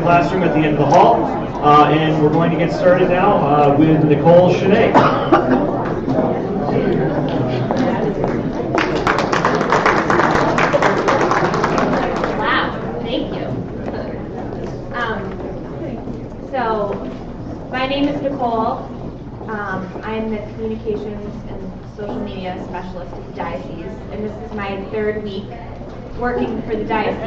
Classroom at the end of the hall, and we're going to get started now with Nicole Shanae. Wow, thank you. So, my name is Nicole. I'm the Communications and Social Media Specialist at the Diocese, and this is my third week working for the Diocese.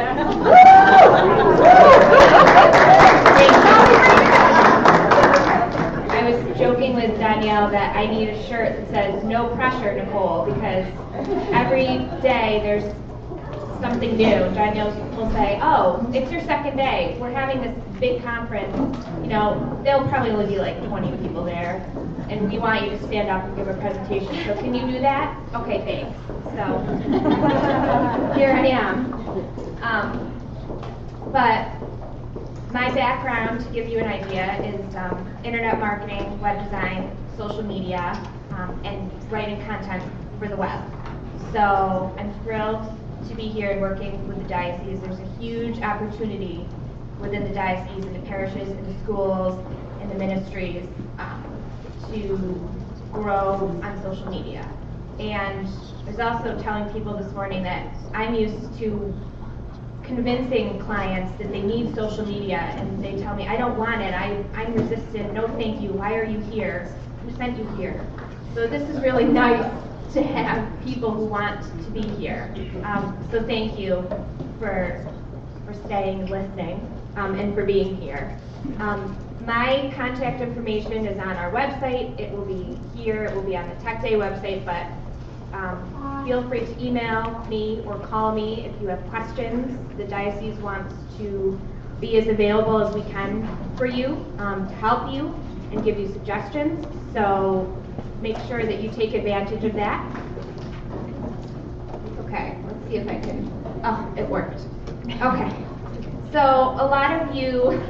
I was joking with Danielle that I need a shirt that says "No pressure, Nicole," because every day there's something new. Danielle will say, "Oh, it's your second day. We're having this big conference. You know, there'll probably only be like 20 people there, and we want you to stand up and give a presentation. So can you do that? Okay, thanks." So here I am. But my background, to give you an idea, is internet marketing, web design, social media, and writing content for the web. So I'm thrilled to be here and working with the diocese. There's a huge opportunity within the diocese, in the parishes, in the schools, in the ministries, to grow on social media. And I was also telling people this morning that I'm used to convincing clients that they need social media, and they tell me, "I don't want it, I'm resistant, no thank you, why are you here? Who sent you here?" So this is really nice to have people who want to be here. So thank you for staying and listening, and for being here. My contact information is on our website. It will be here, it will be on the Techday website, but feel free to email me or call me if you have questions. The diocese wants to be as available as we can for you, to help you and give you suggestions. So make sure that you take advantage of that. Okay, let's see if I can, oh, it worked. Okay. So a lot of you,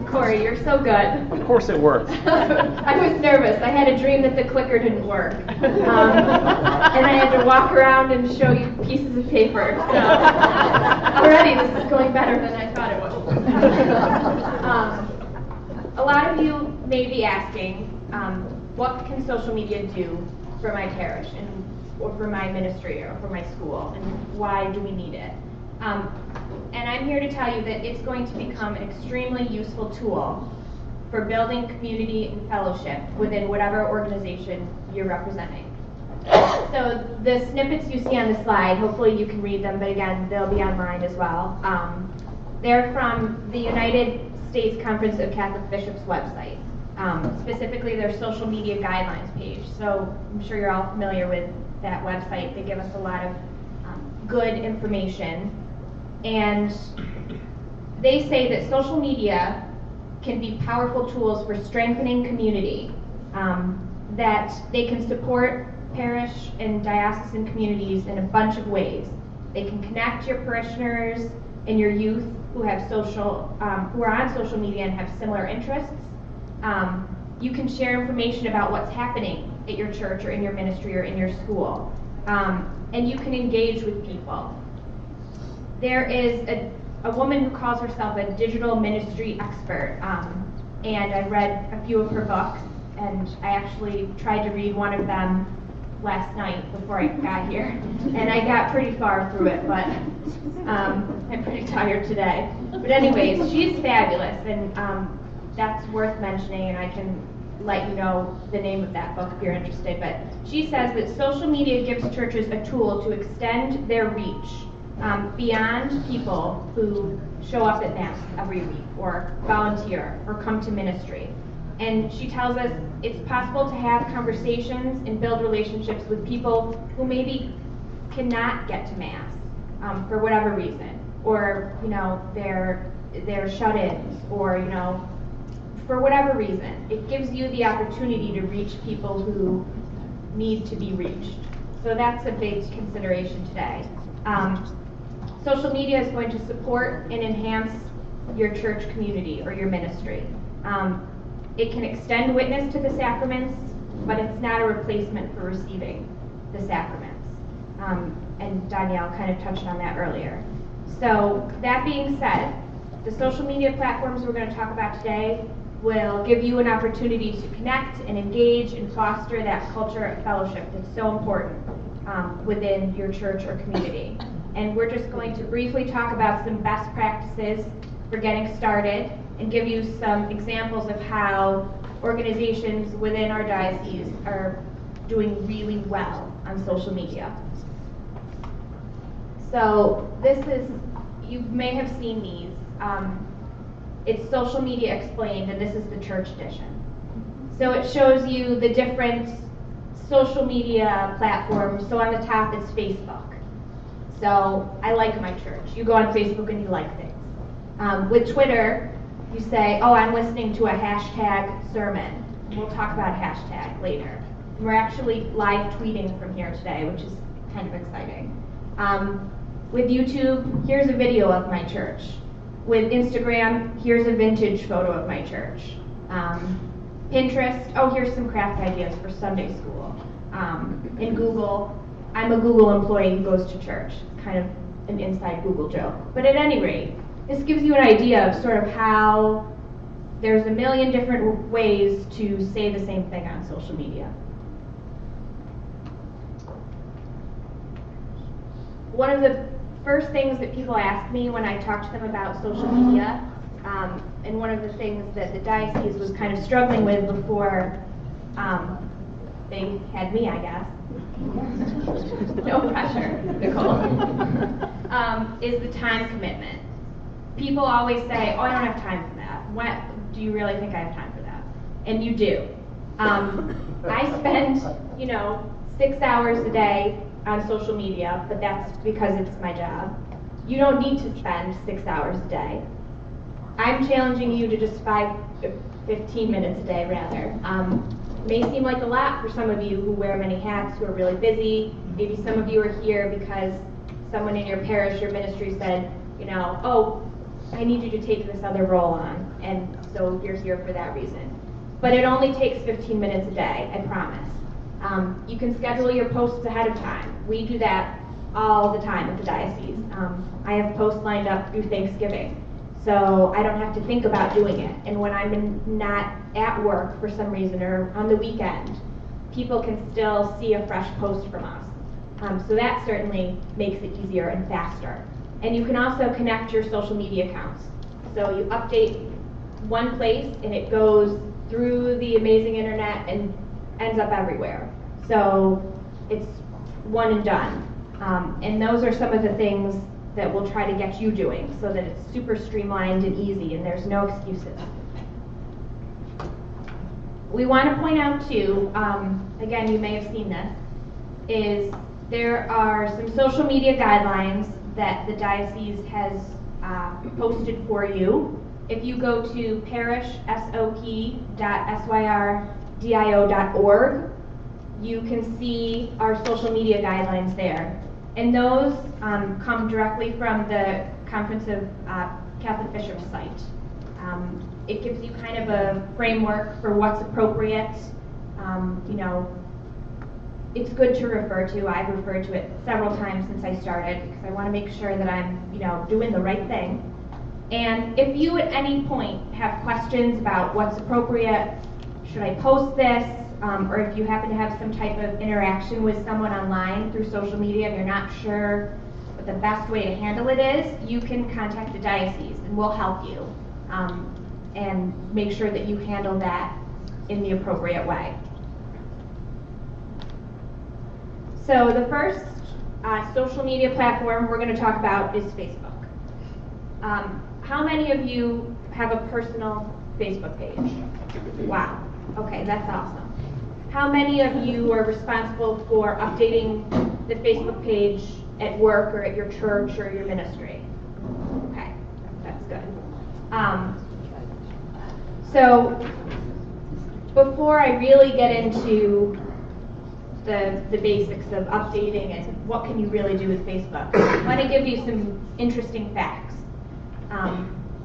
Corey, you're so good. Of course it works. I was nervous. I had a dream that the clicker didn't work. And I had to walk around and show you pieces of paper. So already this is going better than I thought it would. A lot of you may be asking, what can social media do for my parish, or for my ministry, or for my school, and why do we need it? And I'm here to tell you that it's going to become an extremely useful tool for building community and fellowship within whatever organization you're representing. So the snippets you see on the slide, hopefully you can read them, but again, they'll be online as well. They're from the United States Conference of Catholic Bishops website, specifically their social media guidelines page. So I'm sure you're all familiar with that website. They give us a lot of good information. And they say that social media can be powerful tools for strengthening community, that they can support parish and diocesan communities in a bunch of ways. They can connect your parishioners and your youth who are on social media and have similar interests. You can share information about what's happening at your church or in your ministry or in your school. And you can engage with people. There is a woman who calls herself a digital ministry expert, and I read a few of her books, and I actually tried to read one of them last night before I got here, and I got pretty far through it, but I'm pretty tired today. But anyways, she's fabulous, and that's worth mentioning, and I can let you know the name of that book if you're interested. But she says that social media gives churches a tool to extend their reach beyond people who show up at Mass every week or volunteer or come to ministry. And she tells us it's possible to have conversations and build relationships with people who maybe cannot get to Mass for whatever reason, or they're shut-ins, or for whatever reason. It gives you the opportunity to reach people who need to be reached. So that's a big consideration today. Social media is going to support and enhance your church community or your ministry. It can extend witness to the sacraments, but it's not a replacement for receiving the sacraments. And Danielle kind of touched on that earlier. So that being said, the social media platforms we're going to talk about today will give you an opportunity to connect and engage and foster that culture of fellowship that's so important within your church or community. And we're just going to briefly talk about some best practices for getting started and give you some examples of how organizations within our diocese are doing really well on social media. So you may have seen these. It's Social Media Explained, and this is the church edition. So it shows you the different social media platforms. So on the top it's Facebook. So I like my church. You go on Facebook and you like things. With Twitter, you say, oh, I'm listening to a hashtag sermon. We'll talk about hashtag later. And we're actually live tweeting from here today, which is kind of exciting. With YouTube, here's a video of my church. With Instagram, here's a vintage photo of my church. Pinterest, oh, here's some craft ideas for Sunday school. In Google, I'm a Google employee who goes to church. It's kind of an inside Google joke. But at any rate, this gives you an idea of sort of how there's a million different ways to say the same thing on social media. One of the first things that people ask me when I talk to them about social media, and one of the things that the diocese was kind of struggling with before they had me, I guess. No pressure, Nicole. Is the time commitment. People always say, oh, I don't have time for that. What, do you really think I have time for that? And you do. I spend, 6 hours a day on social media, but that's because it's my job. You don't need to spend 6 hours a day. I'm challenging you to just 15 minutes a day, rather. May seem like a lot for some of you who wear many hats, who are really busy. Maybe some of you are here because someone in your parish or ministry said, oh, I need you to take this other role on, and so you're here for that reason. But it only takes 15 minutes a day, I promise. You can schedule your posts ahead of time. We do that all the time at the diocese. I have posts lined up through Thanksgiving, so I don't have to think about doing it. And when I'm not at work for some reason or on the weekend, people can still see a fresh post from us. So that certainly makes it easier and faster. And you can also connect your social media accounts. So you update one place and it goes through the amazing internet and ends up everywhere. So it's one and done. And those are some of the things that we'll try to get you doing so that it's super streamlined and easy and there's no excuses. We want to point out too, again, you may have seen this, is there are some social media guidelines that the diocese has posted for you. If you go to parishsop.syrdio.org, you can see our social media guidelines there. And those come directly from the Conference of Catholic Bishops site. It gives you kind of a framework for what's appropriate. It's good to refer to. I've referred to it several times since I started because I want to make sure that I'm, doing the right thing. And if you at any point have questions about what's appropriate, should I post this, or if you happen to have some type of interaction with someone online through social media and you're not sure what the best way to handle it is, you can contact the diocese and we'll help you and make sure that you handle that in the appropriate way. So the first social media platform we're going to talk about is Facebook. How many of you have a personal Facebook page? Wow. Okay, that's awesome. How many of you are responsible for updating the Facebook page at work or at your church or your ministry? Okay, that's good. So before I really get into the basics of updating and what can you really do with Facebook, I want to give you some interesting facts.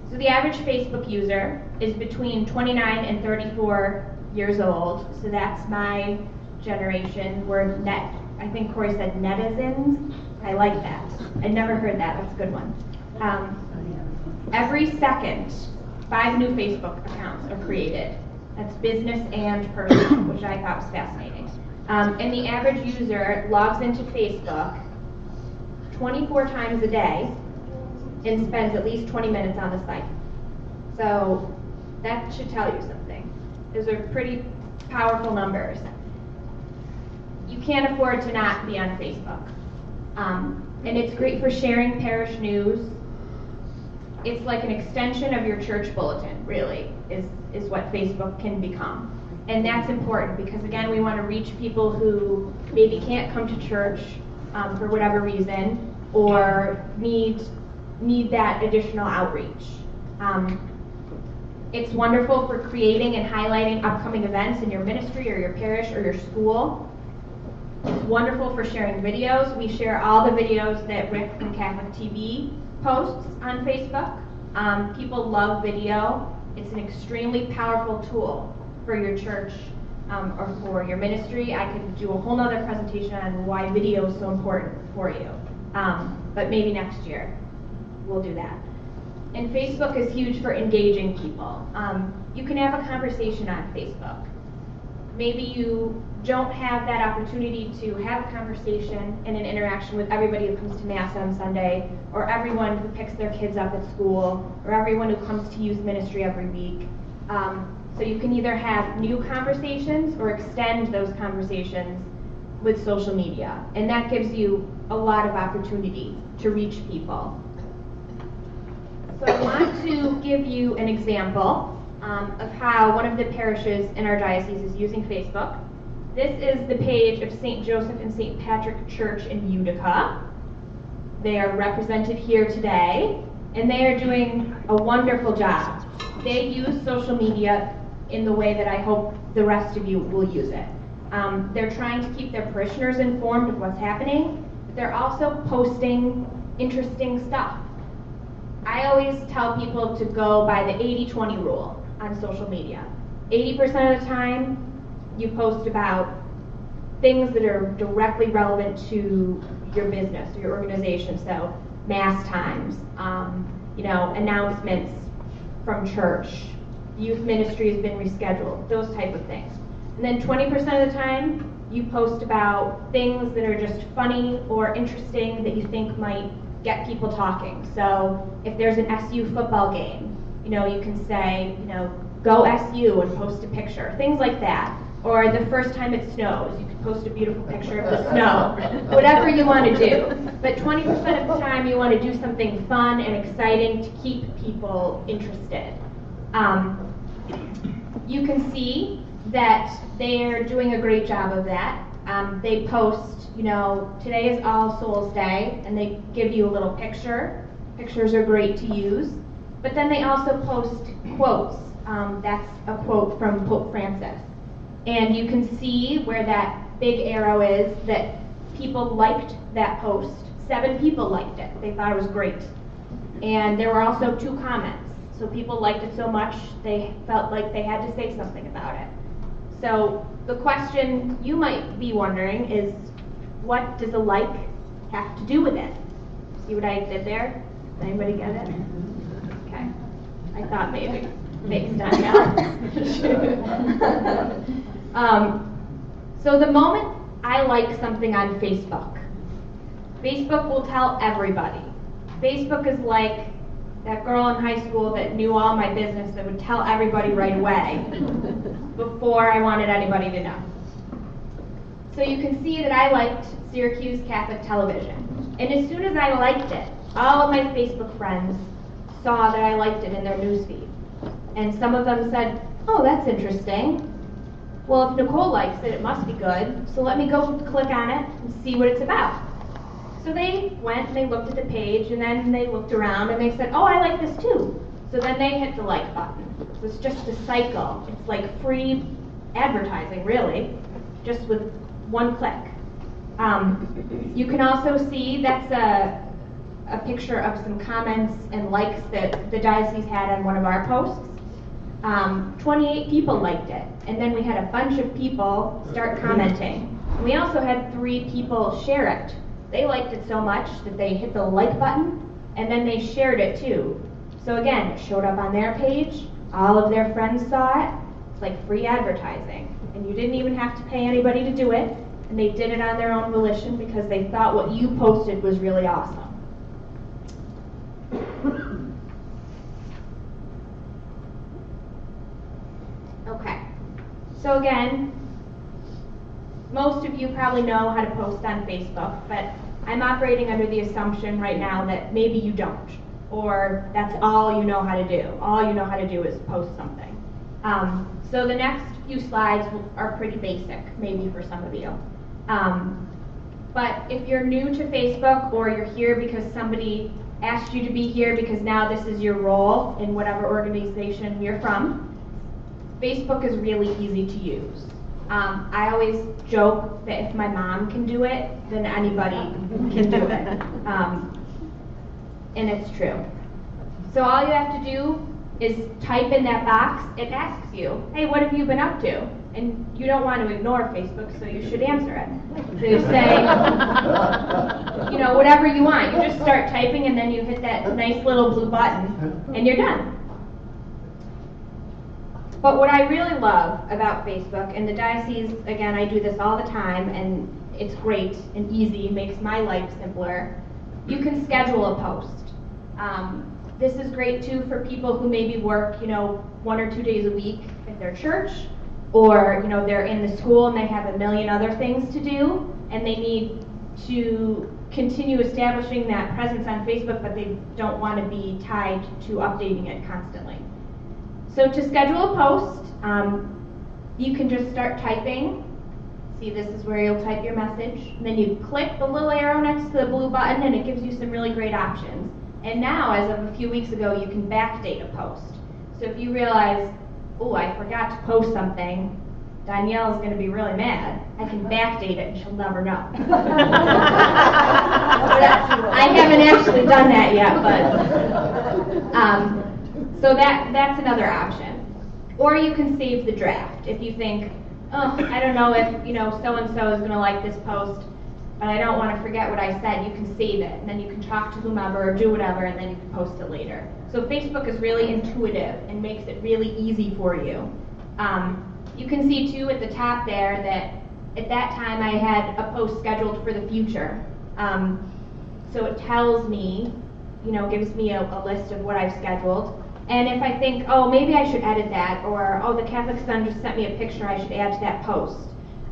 So the average Facebook user is between 29 and 34 years old, so that's my generation. We're I think Corey said netizens. I like that. I'd never heard that. That's a good one. Every second, 5 new Facebook accounts are created. That's business and personal, which I thought was fascinating. And the average user logs into Facebook 24 times a day and spends at least 20 minutes on the site. So that should tell you something. Those are pretty powerful numbers. You can't afford to not be on Facebook. And it's great for sharing parish news. It's like an extension of your church bulletin, really, is what Facebook can become. And that's important because, again, we want to reach people who maybe can't come to church for whatever reason or need that additional outreach. It's wonderful for creating and highlighting upcoming events in your ministry or your parish or your school. It's wonderful for sharing videos. We share all the videos that Rick from Catholic TV posts on Facebook. People love video. It's an extremely powerful tool for your church or for your ministry. I could do a whole nother presentation on why video is so important for you. But maybe next year we'll do that. And Facebook is huge for engaging people. You can have a conversation on Facebook. Maybe you don't have that opportunity to have a conversation and an interaction with everybody who comes to Mass on Sunday, or everyone who picks their kids up at school, or everyone who comes to youth ministry every week. So you can either have new conversations or extend those conversations with social media. And that gives you a lot of opportunity to reach people. So I want to give you an example of how one of the parishes in our diocese is using Facebook. This is the page of St. Joseph and St. Patrick Church in Utica. They are represented here today, and they are doing a wonderful job. They use social media in the way that I hope the rest of you will use it. They're trying to keep their parishioners informed of what's happening, but they're also posting interesting stuff. I always tell people to go by the 80-20 rule on social media. 80% of the time, you post about things that are directly relevant to your business or your organization. So Mass times, announcements from church, youth ministry has been rescheduled, those type of things. And then 20% of the time, you post about things that are just funny or interesting that you think might get people talking. So if there's an SU football game, you can say, go SU and post a picture, things like that. Or the first time it snows, you can post a beautiful picture of the snow. Whatever you want to do. But 20% of the time you want to do something fun and exciting to keep people interested. You can see that they're doing a great job of that. They post, today is All Souls Day, and they give you a little picture Pictures are great to use. But then they also post quotes. That's a quote from Pope Francis. And you can see where that big arrow is that people liked that post. 7 people liked it. They thought it was great. And there were also 2 comments. So people liked it so much they felt like they had to say something about it. So the question you might be wondering is, what does a like have to do with it? See what I did there? Does anybody get it? Okay. I thought maybe. Thanks, Danielle. So the moment I like something on Facebook, Facebook will tell everybody. Facebook is like that girl in high school that knew all my business that would tell everybody right away before I wanted anybody to know. So you can see that I liked Syracuse Catholic Television. And as soon as I liked it, all of my Facebook friends saw that I liked it in their newsfeed. And some of them said, oh, that's interesting. Well, if Nicole likes it, it must be good. So let me go click on it and see what it's about. So they went and they looked at the page, and then they looked around and they said, oh, I like this too. So then they hit the like button. So it's just a cycle. It's like free advertising, really, just with one click. You can also see that's a picture of some comments and likes that the diocese had on one of our posts. 28 people liked it, and then we had a bunch of people start commenting. We also had 3 people share it. They liked it so much that they hit the like button, and then they shared it too. So again, it showed up on their page, all of their friends saw it. It's like free advertising, and you didn't even have to pay anybody to do it, and they did it on their own volition because they thought what you posted was really awesome. Okay, so again, most of you probably know how to post on Facebook, but I'm operating under the assumption right now that maybe you don't, or that's all you know how to do. All you know how to do is post something. So the next few slides are pretty basic, maybe for some of you. But if you're new to Facebook, or you're here because somebody asked you to be here because now this is your role in whatever organization you're from, Facebook is really easy to use. I always joke that if my mom can do it, then anybody can do it. And it's true. So all you have to do is type in that box. It asks you, hey, what have you been up to? And you don't want to ignore Facebook, so you should answer it. So you say, whatever you want. You just start typing, and then you hit that nice little blue button, and you're done. But what I really love about Facebook, and the diocese, again, I do this all the time, and it's great and easy, makes my life simpler. You can schedule a post. This is great too for people who maybe work, 1 or 2 days a week at their church, or they're in the school and they have a million other things to do, and they need to continue establishing that presence on Facebook, but they don't want to be tied to updating it constantly. So to schedule a post, you can just start typing. See, this is where you'll type your message. And then you click the little arrow next to the blue button, and it gives you some really great options. And now, as of a few weeks ago, you can backdate a post. So if you realize, oh, I forgot to post something, Danielle is going to be really mad, I can backdate it and she'll never know. I haven't actually done that yet, but so that's another option. Or you can save the draft. If you think, oh, I don't know if so-and-so is going to like this post, but I don't want to forget what I said, you can save it, and then you can talk to whomever or do whatever, and then you can post it later. So Facebook is really intuitive and makes it really easy for you. You can see too at the top there that at that time I had a post scheduled for the future. So it tells me, gives me a list of what I've scheduled. And if I think, oh, maybe I should edit that, or oh, the Catholic Sun just sent me a picture I should add to that post,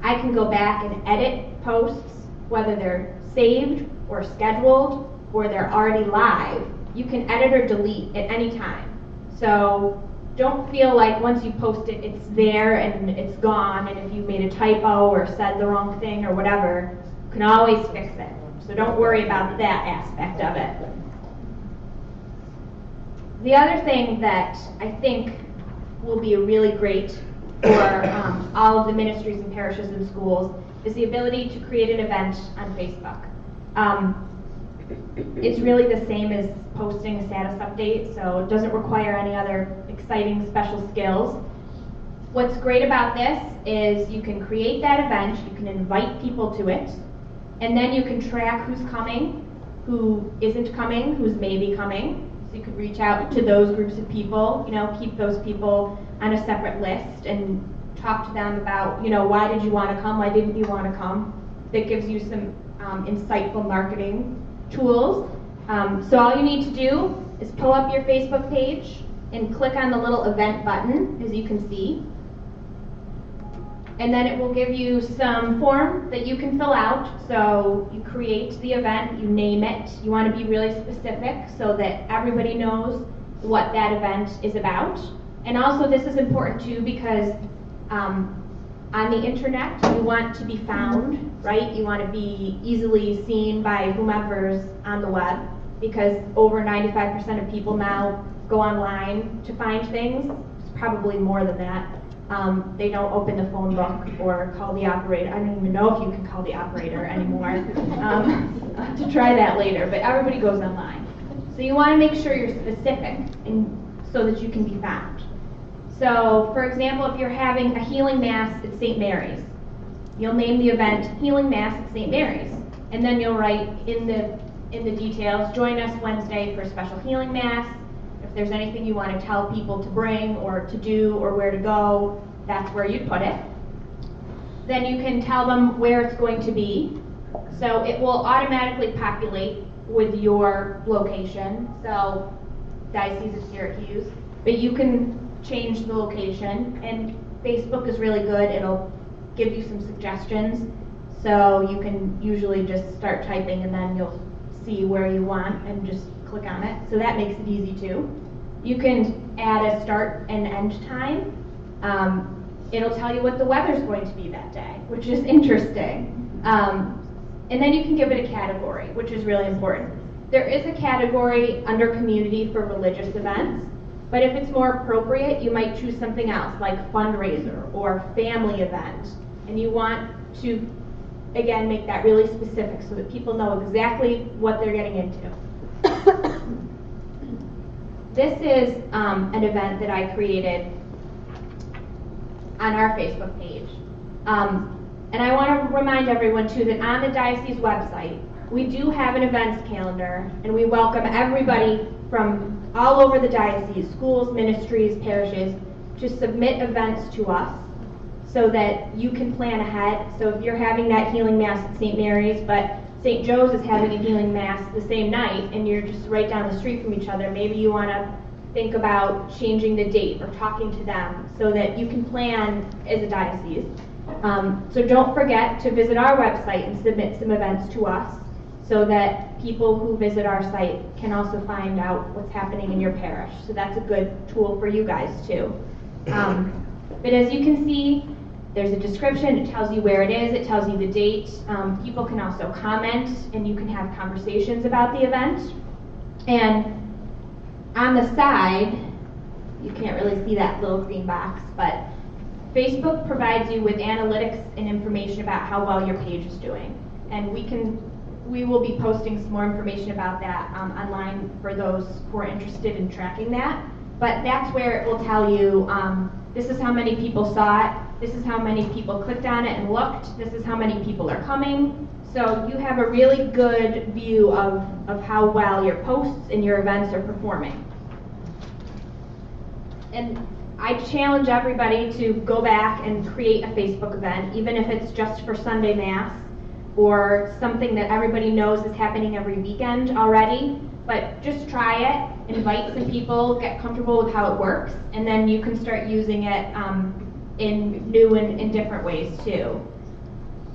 I can go back and edit posts, whether they're saved or scheduled or they're already live. You can edit or delete at any time. So don't feel like once you post it, it's there and it's gone, and if you made a typo or said the wrong thing or whatever, you can always fix it. So don't worry about that aspect of it. The other thing that I think will be really great for all of the ministries and parishes and schools is the ability to create an event on Facebook. It's really the same as posting a status update, so it doesn't require any other exciting special skills. What's great about this is you can create that event, you can invite people to it, and then you can track who's coming, who isn't coming, who's maybe coming. So you could reach out to those groups of people, keep those people on a separate list and talk to them about, why did you want to come, why didn't you want to come. That gives you some insightful marketing tools. So all you need to do is pull up your Facebook page and click on the little event button, as you can see. And then it will give you some form that you can fill out. So you create the event, you name it. You want to be really specific so that everybody knows what that event is about. And also this is important too because on the internet you want to be found, right? You want to be easily seen by whomever's on the web because over 95% of people now go online to find things. It's probably more than that. They don't open the phone book or call the operator. I don't even know if you can call the operator anymore. To try that later, but everybody goes online. So you want to make sure you're specific so that you can be found. So, for example, if you're having a healing mass at St. Mary's, you'll name the event Healing Mass at St. Mary's, and then you'll write in the details, join us Wednesday for a special healing mass. If there's anything you want to tell people to bring or to do or where to go, that's where you'd put it. Then you can tell them where it's going to be. So it will automatically populate with your location. So Diocese of Syracuse. But you can change the location. And Facebook is really good. It'll give you some suggestions. So you can usually just start typing and then you'll see where you want and just click on it. So that makes it easy too. You can add a start and end time. It'll tell you what the weather's going to be that day, which is interesting. And then you can give it a category, which is really important. There is a category under community for religious events, but if it's more appropriate, you might choose something else like fundraiser or family event. And you want to, again, make that really specific so that people know exactly what they're getting into. This is an event that I created on our Facebook page. And I want to remind everyone too that on the diocese website, we do have an events calendar and we welcome everybody from all over the diocese, schools, ministries, parishes, to submit events to us so that you can plan ahead. So if you're having that healing mass at St. Mary's, but St. Joe's is having a healing mass the same night and you're just right down the street from each other, maybe you want to think about changing the date or talking to them so that you can plan as a diocese. So don't forget to visit our website and submit some events to us so that people who visit our site can also find out what's happening in your parish. So that's a good tool for you guys too. But as you can see, there's a description, it tells you where it is, it tells you the date. People can also comment and you can have conversations about the event. And on the side, you can't really see that little green box, but Facebook provides you with analytics and information about how well your page is doing. And we will be posting some more information about that online for those who are interested in tracking that. But that's where it will tell you, this is how many people saw it, this is how many people clicked on it and looked, this is how many people are coming. So you have a really good view of how well your posts and your events are performing. And I challenge everybody to go back and create a Facebook event, even if it's just for Sunday Mass or something that everybody knows is happening every weekend already. But just try it, invite some people, get comfortable with how it works, and then you can start using it in new and in different ways too.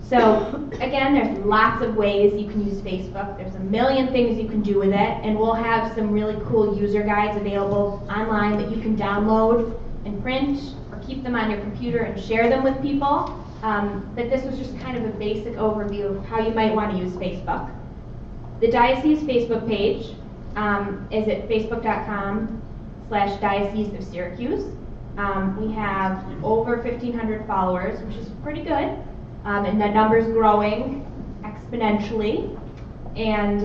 So again, there's lots of ways you can use Facebook. There's a million things you can do with it, and we'll have some really cool user guides available online that you can download and print or keep them on your computer and share them with people. But this was just kind of a basic overview of how you might want to use Facebook. The Diocese Facebook page is at facebook.com Diocese of Syracuse. We have over 1,500 followers, which is pretty good, and the number's growing exponentially. And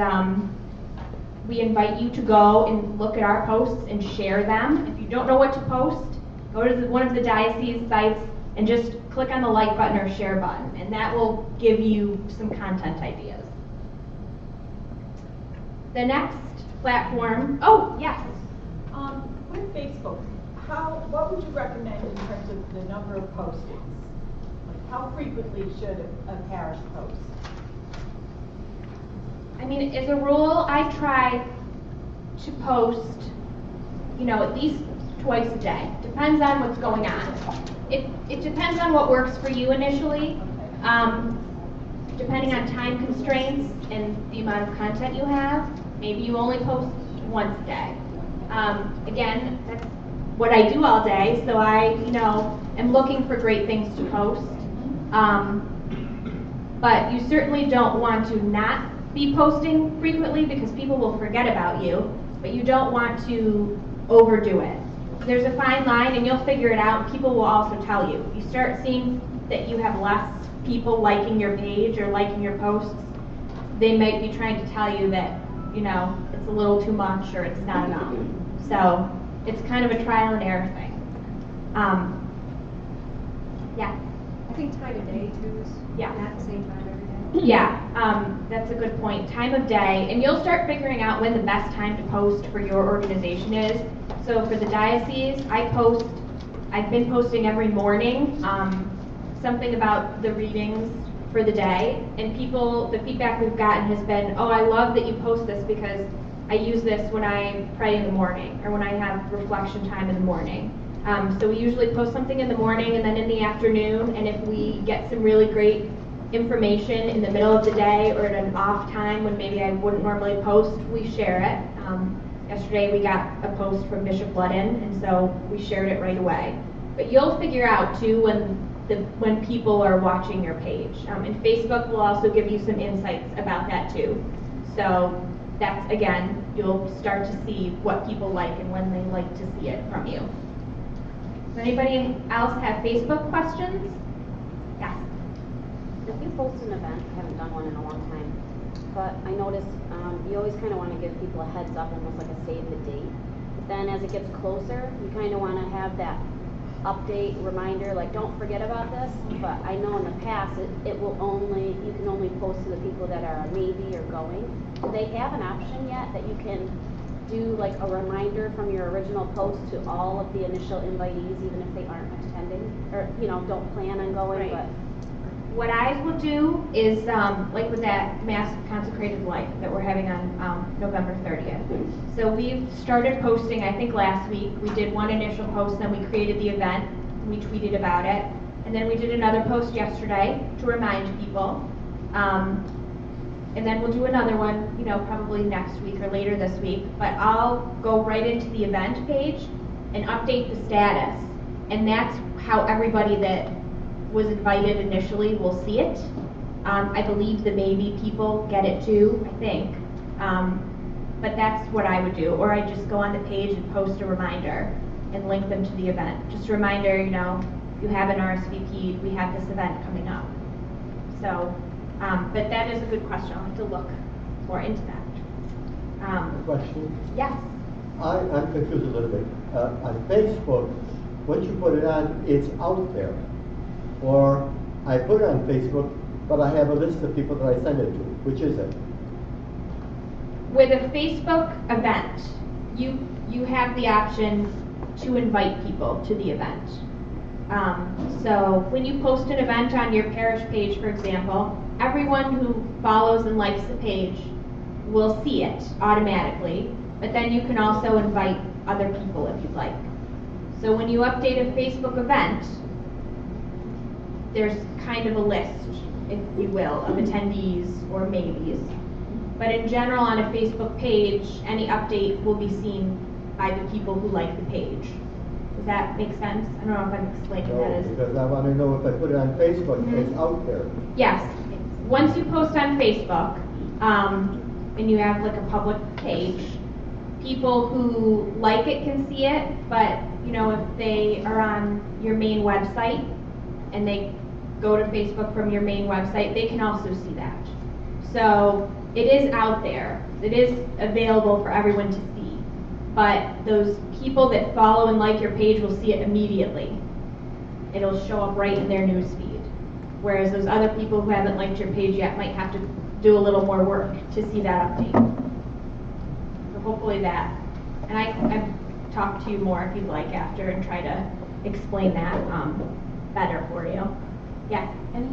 we invite you to go and look at our posts and share them. If you don't know what to post, go to one of the diocese sites and just click on the like button or share button, and that will give you some content ideas. The next platform, oh yes. With Facebook, what would you recommend in terms of the number of postings? Like how frequently should a parish post? I mean, as a rule, I try to post, at least twice a day. Depends on what's going on. It depends on what works for you initially. Depending on time constraints and the amount of content you have, maybe you only post once a day. Again, that's what I do all day, so I, am looking for great things to post. But you certainly don't want to not be posting frequently because people will forget about you, but you don't want to overdo it. There's a fine line and you'll figure it out. People will also tell you. You start seeing that you have less people liking your page or liking your posts, they might be trying to tell you that, it's a little too much or it's not enough. So it's kind of a trial and error thing. Yeah. I think time of day too is not the same time every day. Yeah, that's a good point. Time of day, and you'll start figuring out when the best time to post for your organization is. So for the diocese, I've been posting every morning, something about the readings for the day, and the feedback we've gotten has been, oh, I love that you post this because I use this when I pray in the morning or when I have reflection time in the morning. So we usually post something in the morning and then in the afternoon, and if we get some really great information in the middle of the day or at an off time when maybe I wouldn't normally post, we share it. Yesterday we got a post from Bishop Ludden, and so we shared it right away. But you'll figure out too when people are watching your page. And Facebook will also give you some insights about that too. So that's, again, you'll start to see what people like and when they like to see it from you. Does anybody else have Facebook questions? Yes. If you post an event, I haven't done one in a long time, but I noticed you always kind of want to give people a heads up, almost like a save the date. But then as it gets closer, you kind of want to have that update reminder, like don't forget about this. But I know in the past you can only post to the people that are maybe or going. Do they have an option yet that you can do like a reminder from your original post to all of the initial invitees, even if they aren't attending or don't plan on going? Right. But what I will do is, like with that Mass of Consecrated Life that we're having on November 30th. So we've started posting, I think last week, we did one initial post, then we created the event, we tweeted about it, and then we did another post yesterday to remind people. And then we'll do another one, probably next week or later this week, but I'll go right into the event page and update the status. And that's how everybody that was invited initially will see it. I believe the baby people get it too, I think. But that's what I would do. Or I just go on the page and post a reminder and link them to the event. Just a reminder, you have an RSVP, we have this event coming up. So, but that is a good question. I'll have to look more into that. Question? Yes. I'm confused a little bit. On Facebook, once you put it on, it's out there. Or I put it on Facebook, but I have a list of people that I send it to. Which is it? With a Facebook event, you have the option to invite people to the event. So when you post an event on your parish page, for example, everyone who follows and likes the page will see it automatically, but then you can also invite other people if you'd like. So when you update a Facebook event, there's kind of a list, if you will, of attendees or maybes. But in general, on a Facebook page, any update will be seen by the people who like the page. Does that make sense? I don't know if I'm explaining that as... Because I want to know if I put it on Facebook, it's out there. Yes. Once you post on Facebook, and you have like a public page, people who like it can see it, but if they are on your main website and they go to Facebook from your main website, they can also see that. So it is out there. It is available for everyone to see. But those people that follow and like your page will see it immediately. It'll show up right in their news feed. Whereas those other people who haven't liked your page yet might have to do a little more work to see that update. So hopefully that. And I've talked to you more if you'd like after and try to explain that better for you. Yeah. Any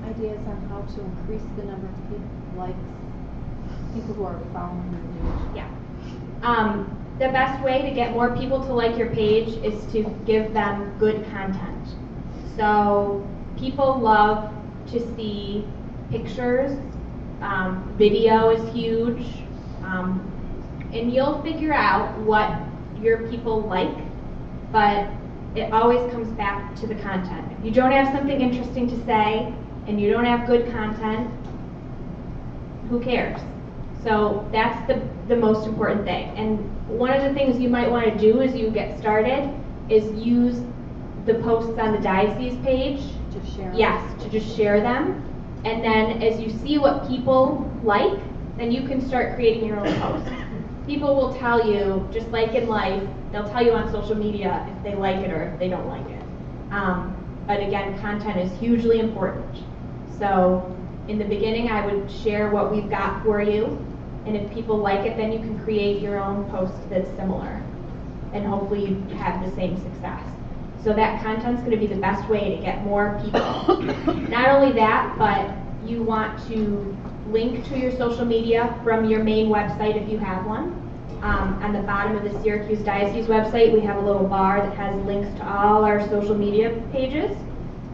ideas on how to increase the number of people who are following your page? Yeah. The best way to get more people to like your page is to give them good content. So people love to see pictures. Video is huge. And you'll figure out what your people like, but it always comes back to the content. If you don't have something interesting to say and you don't have good content, who cares? So that's the most important thing. And one of the things you might want to do as you get started is use the posts on the diocese page. To share? Yes, to just share them. And then as you see what people like, then you can start creating your own posts. People will tell you, just like in life, they'll tell you on social media if they like it or if they don't like it. But again, content is hugely important. So in the beginning, I would share what we've got for you. And if people like it, then you can create your own post that's similar. And hopefully you have the same success. So that content's going to be the best way to get more people. Not only that, but you want to link to your social media from your main website if you have one. On the bottom of the Syracuse Diocese website, we have a little bar that has links to all our social media pages,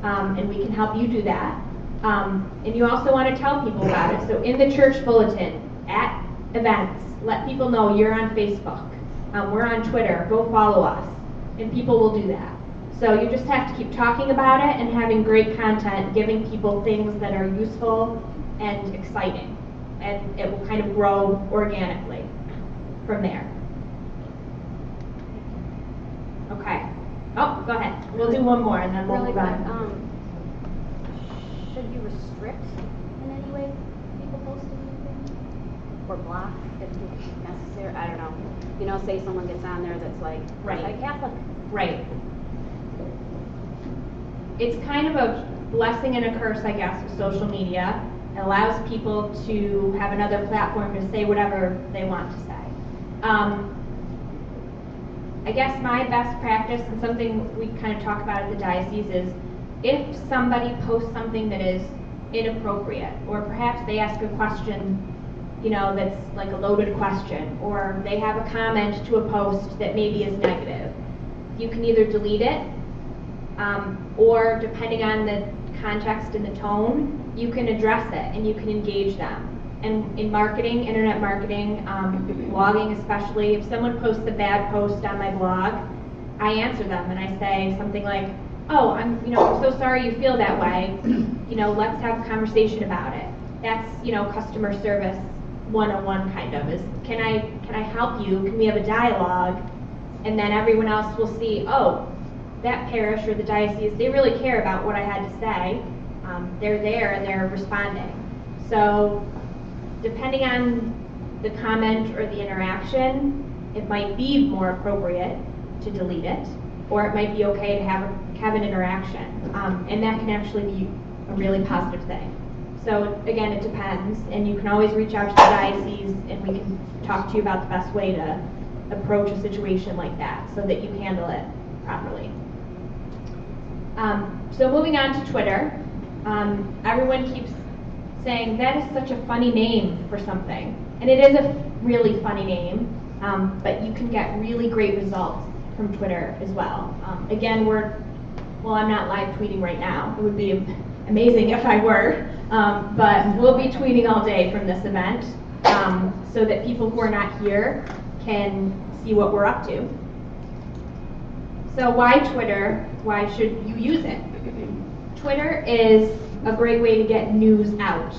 and we can help you do that. And you also want to tell people about it. So in the church bulletin, at events, let people know you're on Facebook. We're on Twitter. Go follow us. And people will do that. So you just have to keep talking about it and having great content, giving people things that are useful and exciting. And it will kind of grow organically from there. Okay. Oh, go ahead. We'll do one more and then we'll Really move quick, on. should you restrict in any way people posting anything? Or block if necessary? I don't know. Say someone gets on there that's like, Right. Catholic. Right. It's kind of a blessing and a curse, I guess, with social media. It allows people to have another platform to say whatever they want to say. I guess my best practice, and something we kind of talk about at the diocese, is if somebody posts something that is inappropriate, or perhaps they ask a question, that's like a loaded question, or they have a comment to a post that maybe is negative, you can either delete it, or depending on the context and the tone, you can address it and you can engage them. And in marketing, internet marketing, blogging especially, if someone posts a bad post on my blog, I answer them and I say something like, oh, I'm so sorry you feel that way. Let's have a conversation about it. That's, customer service 101 kind of is, can I help you? Can we have a dialogue? And then everyone else will see, oh, that parish or the diocese, they really care about what I had to say. They're there and they're responding. So depending on the comment or the interaction, it might be more appropriate to delete it, or it might be okay to have an interaction. And that can actually be a really positive thing. So again, it depends, and you can always reach out to the diocese and we can talk to you about the best way to approach a situation like that so that you handle it properly. So moving on to Twitter, everyone keeps saying that is such a funny name for something, and it is a really funny name, but you can get really great results from Twitter as well. Again, I'm not live tweeting right now. It would be amazing if I were, but we'll be tweeting all day from this event so that people who are not here can see what we're up to. So why Twitter? Why should you use it? Twitter is a great way to get news out.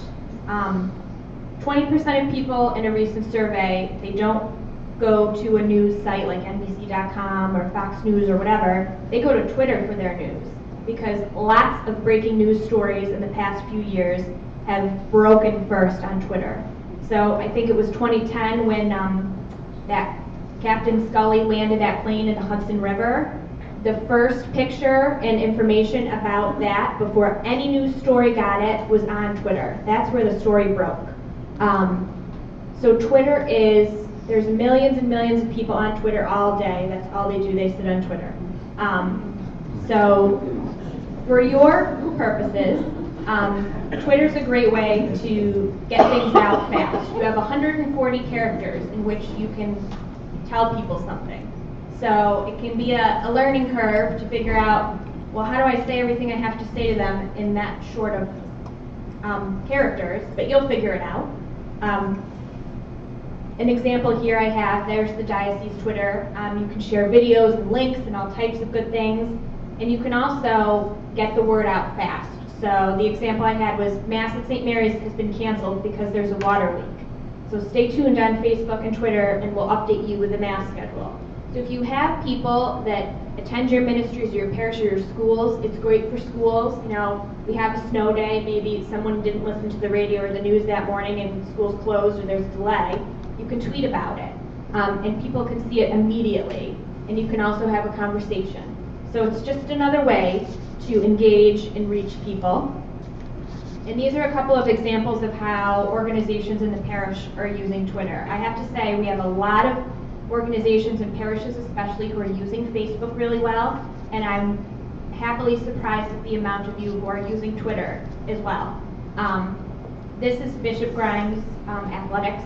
20% of people in a recent survey, they don't go to a news site like NBC.com or Fox News or whatever, they go to Twitter for their news, because lots of breaking news stories in the past few years have broken first on Twitter. So I think it was 2010 when that Captain Scully landed that plane in the Hudson River. The first picture and information about that before any news story got it was on Twitter. That's where the story broke. So Twitter there's millions and millions of people on Twitter all day. That's all they do, they sit on Twitter. So for your purposes, Twitter's a great way to get things out fast. You have 140 characters in which you can tell people something. So it can be a learning curve to figure out, well, how do I say everything I have to say to them in that short of characters, but you'll figure it out. An example here I have, there's the diocese Twitter. You can share videos and links and all types of good things. And you can also get the word out fast. So the example I had was Mass at St. Mary's has been canceled because there's a water leak. So stay tuned on Facebook and Twitter and we'll update you with the Mass schedule. So if you have people that attend your ministries or your parish or your schools, it's great for schools. You know, we have a snow day, maybe someone didn't listen to the radio or the news that morning and school's closed or there's a delay. You can tweet about it, and people can see it immediately, and you can also have a conversation. So it's just another way to engage and reach people. And these are a couple of examples of how organizations in the parish are using Twitter. I have to say we have a lot of organizations and parishes especially who are using Facebook really well, and I'm happily surprised at the amount of you who are using Twitter as well. This is Bishop Grimes Athletics.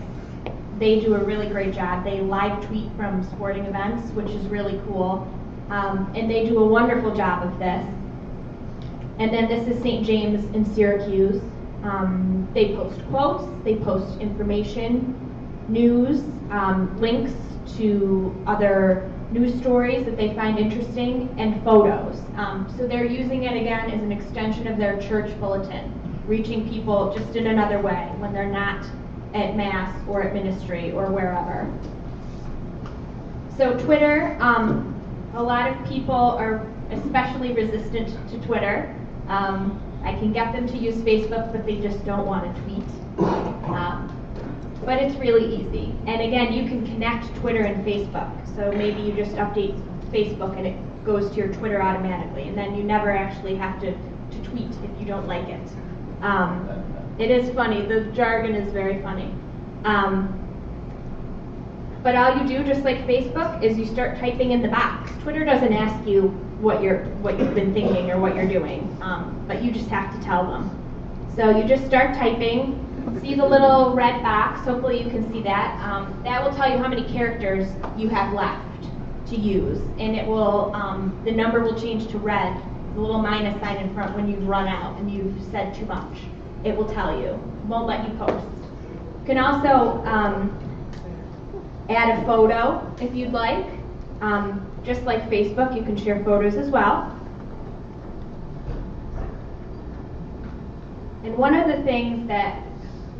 They do a really great job. They live tweet from sporting events, which is really cool. And they do a wonderful job of this. And then this is St. James in Syracuse. They post quotes, they post information, news, links to other news stories that they find interesting, and photos. So they're using it again as an extension of their church bulletin, reaching people just in another way when they're not at Mass or at ministry or wherever. So Twitter, a lot of people are especially resistant to Twitter. I can get them to use Facebook, but they just don't want to tweet. But it's really easy. And again, you can connect Twitter and Facebook. So maybe you just update Facebook and it goes to your Twitter automatically. And then you never actually have to tweet if you don't like it. It is funny. The jargon is very funny. But all you do, just like Facebook, is you start typing in the box. Twitter doesn't ask you what you've been thinking or what you're doing, but you just have to tell them. So you just start typing. See the little red box? Hopefully you can see that. That will tell you how many characters you have left to use, and it will the number will change to red. The little minus sign in front when you've run out and you've said too much. It will tell you. It won't let you post. You can also add a photo if you'd like. Just like Facebook, you can share photos as well. And one of the things that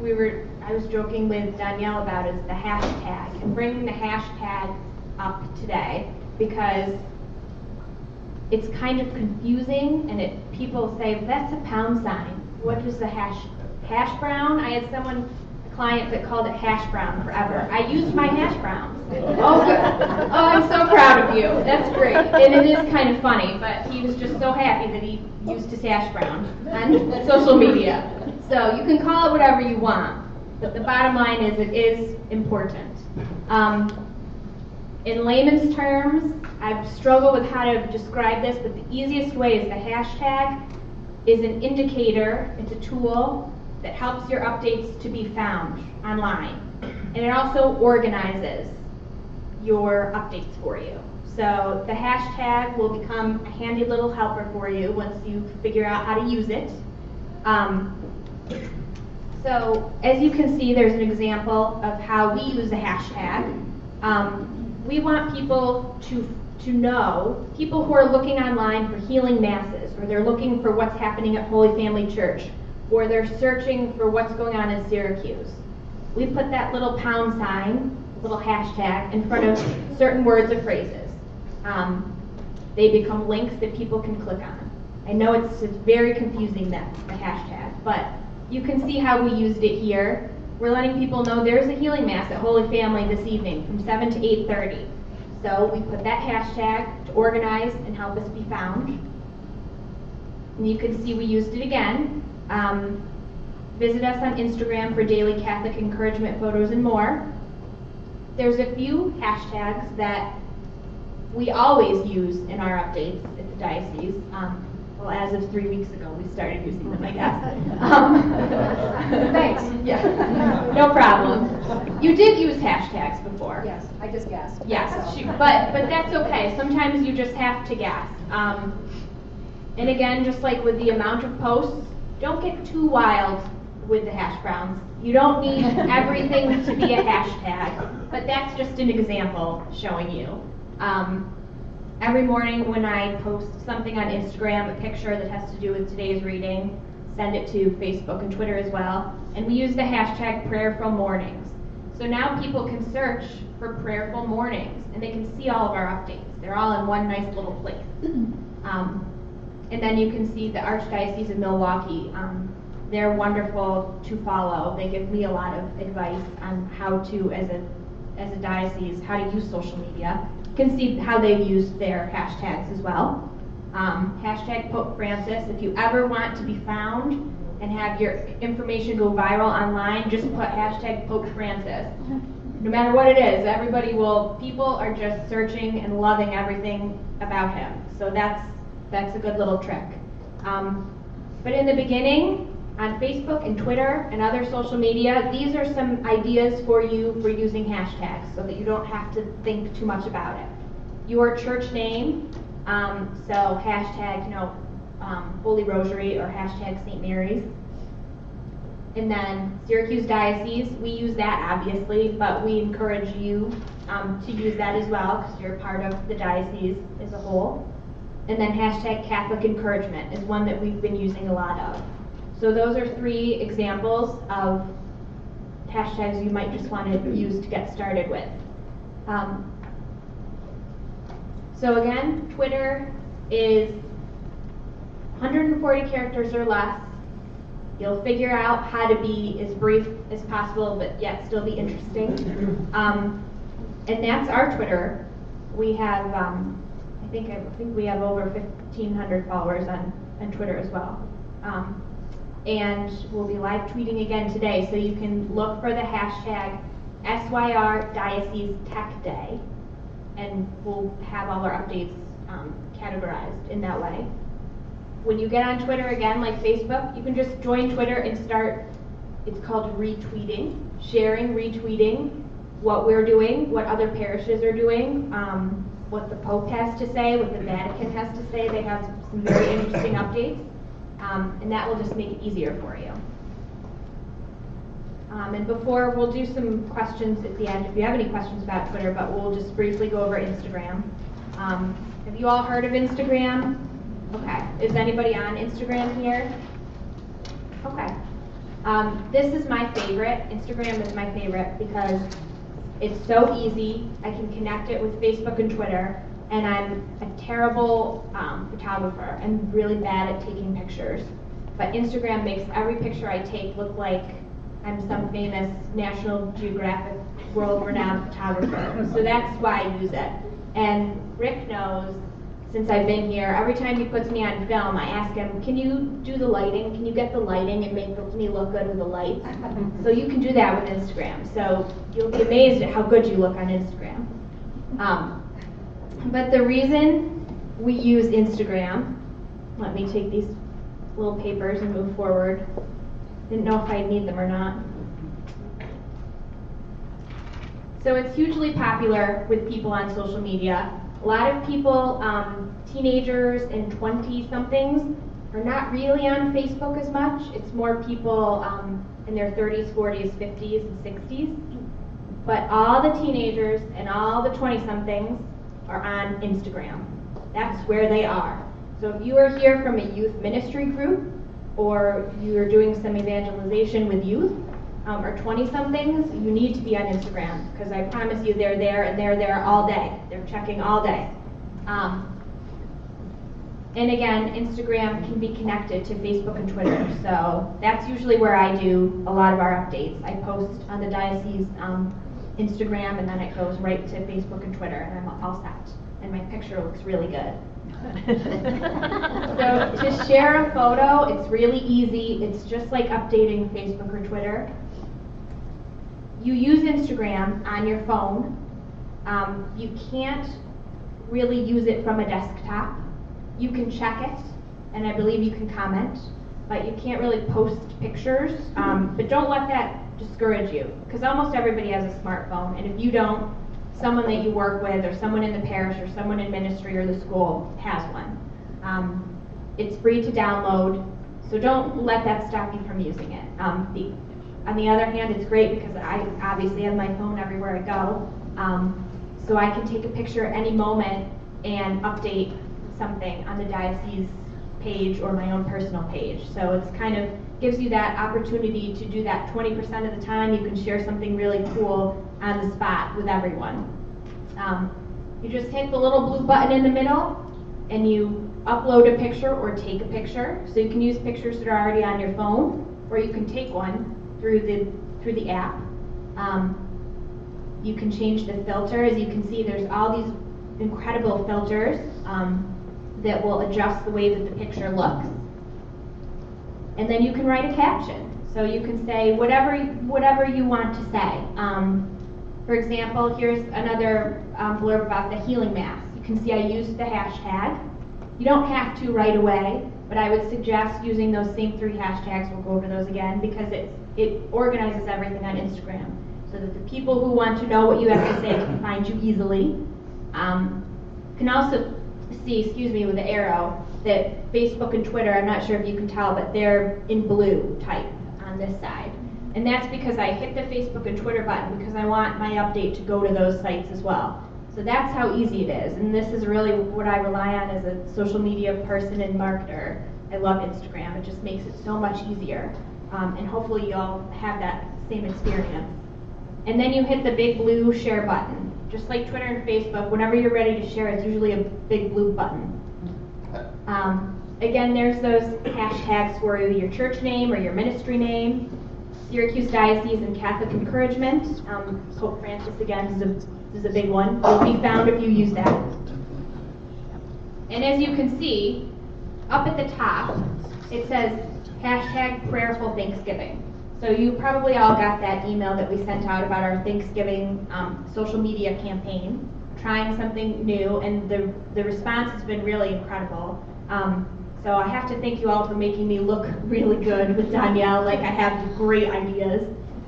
I was joking with Danielle about is the hashtag, and bringing the hashtag up today, because it's kind of confusing, and people say, that's a pound sign. What is the hash brown? I had a client that called it hash brown forever. I used my hash browns. Oh, I'm so proud of you. That's great. And it is kind of funny, but he was just so happy that he used his hash brown on social media. So you can call it whatever you want, but the bottom line is it is important. In layman's terms, I've struggled with how to describe this, but the easiest way is the hashtag is an indicator. It's a tool that helps your updates to be found online. And it also organizes your updates for you. So the hashtag will become a handy little helper for you once you figure out how to use it. So as you can see, there's an example of how we use a hashtag. We want people to know, people who are looking online for healing masses, or they're looking for what's happening at Holy Family Church, or they're searching for what's going on in Syracuse. We put that little pound sign little hashtag in front of certain words or phrases. They become links that people can click on. I know it's very confusing, the hashtag, but you can see how we used it here. We're letting people know there's a healing mass at Holy Family this evening from 7 to 8:30. So we put that hashtag to organize and help us be found. And you can see we used it again. Visit us on Instagram for daily Catholic encouragement photos and more. There's a few hashtags that we always use in our updates at the diocese. Well, as of 3 weeks ago, we started using them, I guess. Thanks. Yeah, no problem. You did use hashtags before. Yes, I just guessed. Yes, So. but that's okay. Sometimes you just have to guess. And again, just like with the amount of posts, don't get too wild with the hash browns. You don't need everything to be a hashtag, but that's just an example showing you. Every morning when I post something on Instagram, a picture that has to do with today's reading, send it to Facebook and Twitter as well, and we use the hashtag prayerful mornings. So now people can search for prayerful mornings, and they can see all of our updates. They're all in one nice little place. And then you can see the Archdiocese of Milwaukee. They're wonderful to follow. They give me a lot of advice on how to, as a diocese, how to use social media. You can see how they've used their hashtags as well. Hashtag Pope Francis. If you ever want to be found and have your information go viral online, just put hashtag Pope Francis. No matter what it is, people are just searching and loving everything about him. So that's a good little trick. But in the beginning, on Facebook and Twitter and other social media, these are some ideas for you for using hashtags so that you don't have to think too much about it. Your church name, so hashtag, Holy Rosary or hashtag St. Mary's. And then Syracuse Diocese, we use that obviously, but we encourage you to use that as well because you're part of the diocese as a whole. And then hashtag Catholic encouragement is one that we've been using a lot of. So those are 3 examples of hashtags you might just want to use to get started with. So again, Twitter is 140 characters or less. You'll figure out how to be as brief as possible, but yet still be interesting. And that's our Twitter. We have, I think we have over 1,500 followers on Twitter as well. And we'll be live tweeting again today, so you can look for the hashtag SYR Diocese Tech Day, and we'll have all our updates categorized in that way. When you get on Twitter again, like Facebook, you can just join Twitter and start, it's called retweeting, retweeting what we're doing, what other parishes are doing, what the Pope has to say, what the Vatican has to say. They have some very interesting updates. And that will just make it easier for you. And before, we'll do some questions at the end if you have any questions about Twitter, but we'll just briefly go over Instagram. Have you all heard of Instagram? Okay. Is anybody on Instagram here? Okay. This is my favorite. Instagram is my favorite because it's so easy. I can connect it with Facebook and Twitter. And I'm a terrible photographer. I'm really bad at taking pictures. But Instagram makes every picture I take look like I'm some famous National Geographic world-renowned photographer. So that's why I use it. And Rick knows, since I've been here, every time he puts me on film, I ask him, can you do the lighting? Can you get the lighting and make me look good with the lights? So you can do that with Instagram. So you'll be amazed at how good you look on Instagram. But the reason we use Instagram, let me take these little papers and move forward. Didn't know if I'd need them or not. So it's hugely popular with people on social media. A lot of people, teenagers and 20-somethings, are not really on Facebook as much. It's more people in their 30s, 40s, 50s, and 60s. But all the teenagers and all the 20-somethings are on Instagram. That's where they are. So if you are here from a youth ministry group, or you're doing some evangelization with youth, or 20-somethings, you need to be on Instagram, because I promise you they're there, and they're there all day. They're checking all day. And again, Instagram can be connected to Facebook and Twitter, so that's usually where I do a lot of our updates. I post on the diocese Instagram, and then it goes right to Facebook and Twitter, and I'm all set. And my picture looks really good. So to share a photo, it's really easy. It's just like updating Facebook or Twitter. You use Instagram on your phone. You can't really use it from a desktop. You can check it, and I believe you can comment, but you can't really post pictures. But don't let that discourage you, because almost everybody has a smartphone, and if you don't, someone that you work with, or someone in the parish, or someone in ministry or the school has one. It's free to download, so don't let that stop you from using it. On the other hand, it's great because I obviously have my phone everywhere I go, so I can take a picture at any moment and update something on the diocese page or my own personal page. So it's kind of gives you that opportunity to do that 20% of the time. You can share something really cool on the spot with everyone. You just hit the little blue button in the middle and you upload a picture or take a picture. So you can use pictures that are already on your phone, or you can take one through the app. You can change the filter. As you can see, there's all these incredible filters that will adjust the way that the picture looks. And then you can write a caption. So you can say whatever you want to say. For example, here's another blurb about the healing mass. You can see I used the hashtag. You don't have to right away, but I would suggest using those same 3 hashtags. We'll go over those again, because it organizes everything on Instagram, so that the people who want to know what you have to say can find you easily. Can also see, with the arrow, that Facebook and Twitter, I'm not sure if you can tell, but they're in blue type on this side. And that's because I hit the Facebook and Twitter button because I want my update to go to those sites as well. So that's how easy it is. And this is really what I rely on as a social media person and marketer. I love Instagram. It just makes it so much easier. And hopefully you'll have that same experience. And then you hit the big blue share button. Just like Twitter and Facebook, whenever you're ready to share, it's usually a big blue button. Again, there's those hashtags for your church name or your ministry name. Syracuse Diocese and Catholic Encouragement. Pope Francis, again, is a big one. You'll be found if you use that. And as you can see, up at the top, it says hashtag Prayerful Thanksgiving. So you probably all got that email that we sent out about our Thanksgiving social media campaign, trying something new, and the response has been really incredible. So I have to thank you all for making me look really good with Danielle. Like, I have great ideas.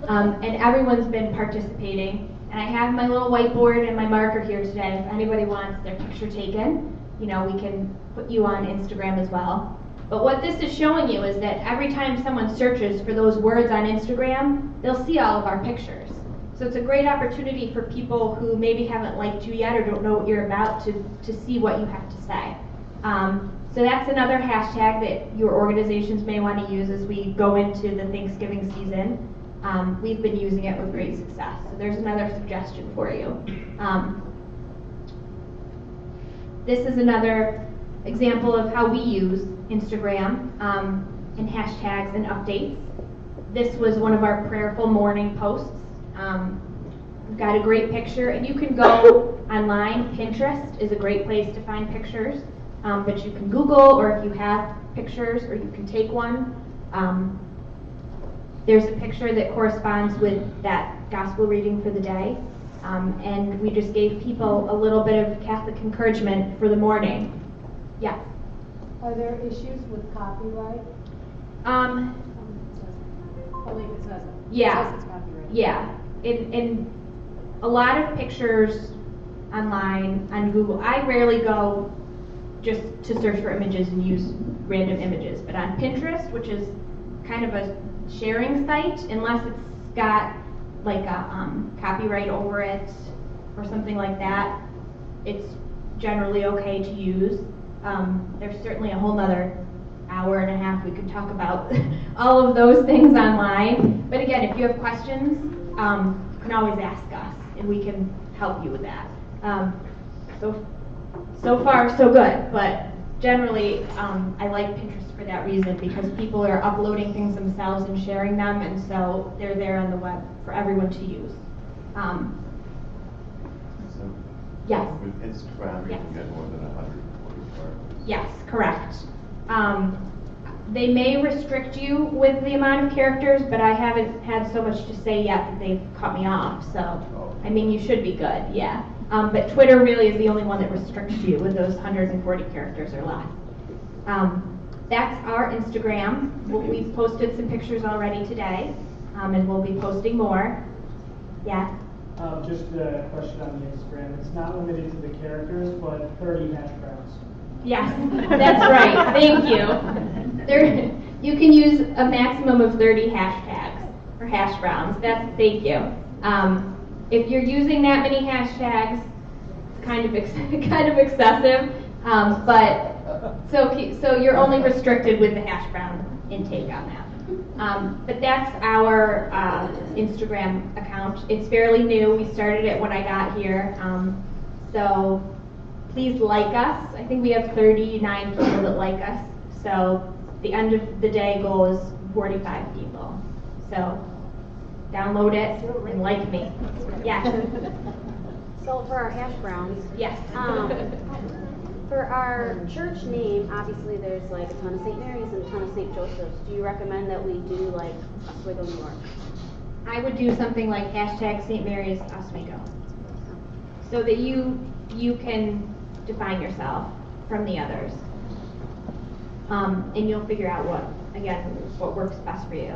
And everyone's been participating. And I have my little whiteboard and my marker here today. If anybody wants their picture taken, we can put you on Instagram as well. But what this is showing you is that every time someone searches for those words on Instagram, they'll see all of our pictures. So it's a great opportunity for people who maybe haven't liked you yet or don't know what you're about to see what you have to say. So that's another hashtag that your organizations may want to use as we go into the Thanksgiving season. We've been using it with great success. So there's another suggestion for you. This is another example of how we use Instagram and hashtags and updates. This was one of our prayerful morning posts. We've got a great picture, and you can go online. Pinterest is a great place to find pictures, but you can Google, or if you have pictures, or you can take one. There's a picture that corresponds with that gospel reading for the day, and we just gave people a little bit of Catholic encouragement for the morning. Yeah. Are there issues with copyright? I believe it says it. Yeah. It says it's copyrighted. Yeah. In a lot of pictures online on Google, I rarely go just to search for images and use random images, but on Pinterest, which is kind of a sharing site, unless it's got like a copyright over it or something like that, it's generally okay to use. There's certainly a whole nother hour and a half, we could talk about all of those things online. But again, if you have questions, you can always ask us, and we can help you with that. So far, so good, but generally, I like Pinterest for that reason, because people are uploading things themselves and sharing them, and so they're there on the web for everyone to use. So, Yes. with Instagram, you Yes. can get more than 140 characters. Yes, correct. They may restrict you with the amount of characters, but I haven't had so much to say yet that they've cut me off, so, I mean, you should be good, yeah. But Twitter really is the only one that restricts you with those 140 characters or less. That's our Instagram. We've posted some pictures already today, and we'll be posting more. Yeah? Just a question on the Instagram. It's not limited to the characters, but 30 hash browns. Yes, that's right. Thank you. You can use a maximum of 30 hashtags or hash browns. Thank you. If you're using that many hashtags, it's kind of excessive. But so you're only restricted with the hash brown intake on that. But that's our Instagram account. It's fairly new. We started it when I got here. So please like us. I think we have 39 people that like us. So the end of the day goal is 45 people. So download it and like me. Yeah. So for our hash browns, Yes. for our church name, obviously there's like a ton of St. Mary's and a ton of St. Joseph's. Do you recommend that we do like Oswego, New York? I would do something like hashtag St. Mary's Oswego, so that you can define yourself from the others, and you'll figure out what works best for you.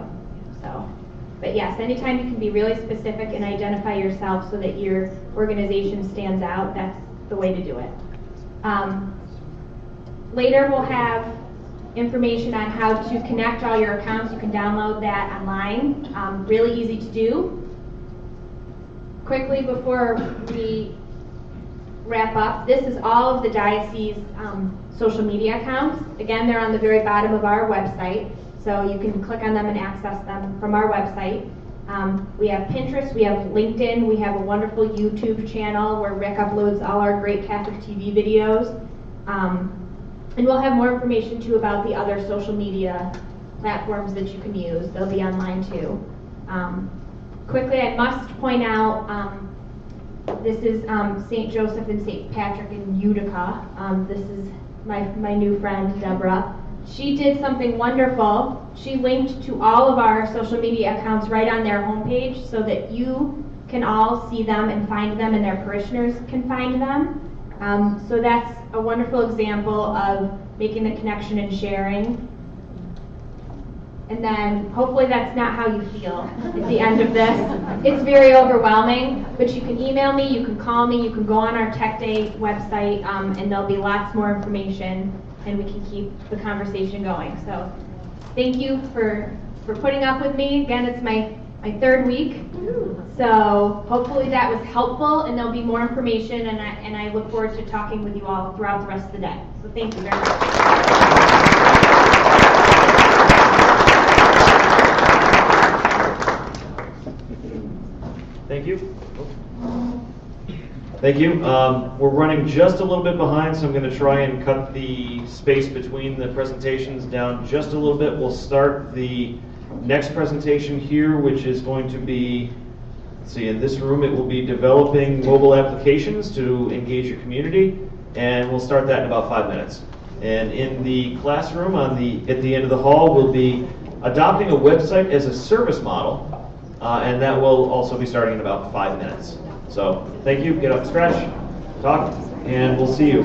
So, but yes, anytime you can be really specific and identify yourself so that your organization stands out, that's the way to do it. Later we'll have information on how to connect all your accounts. You can download that online. Really easy to do. Quickly before we wrap up, this is all of the diocese social media accounts. Again, they're on the very bottom of our website, so you can click on them and access them from our website. We have Pinterest, we have LinkedIn, we have a wonderful YouTube channel where Rick uploads all our great Catholic TV videos. And we'll have more information too about the other social media platforms that you can use. They'll be online too. Quickly, I must point out, this is St. Joseph and St. Patrick in Utica. This is my new friend, Deborah. She did something wonderful. She linked to all of our social media accounts right on their homepage so that you can all see them and find them, and their parishioners can find them. So that's a wonderful example of making the connection and sharing. And then hopefully that's not how you feel at the end of this. It's very overwhelming, but you can email me, you can call me, you can go on our Techday website, and there'll be lots more information, and we can keep the conversation going. So thank you for putting up with me. Again, it's my third week. So hopefully that was helpful, and there'll be more information, and I look forward to talking with you all throughout the rest of the day. So thank you very much. Thank you. Thank you. We're running just a little bit behind, so I'm going to try and cut the space between the presentations down just a little bit. We'll start the next presentation here, which is going to be, let's see, in this room it will be developing mobile applications to engage your community, and we'll start that in about 5 minutes. And in the classroom at the end of the hall, we'll be adopting a website as a service model, and that will also be starting in about 5 minutes. So thank you, get up, stretch, talk, and we'll see you.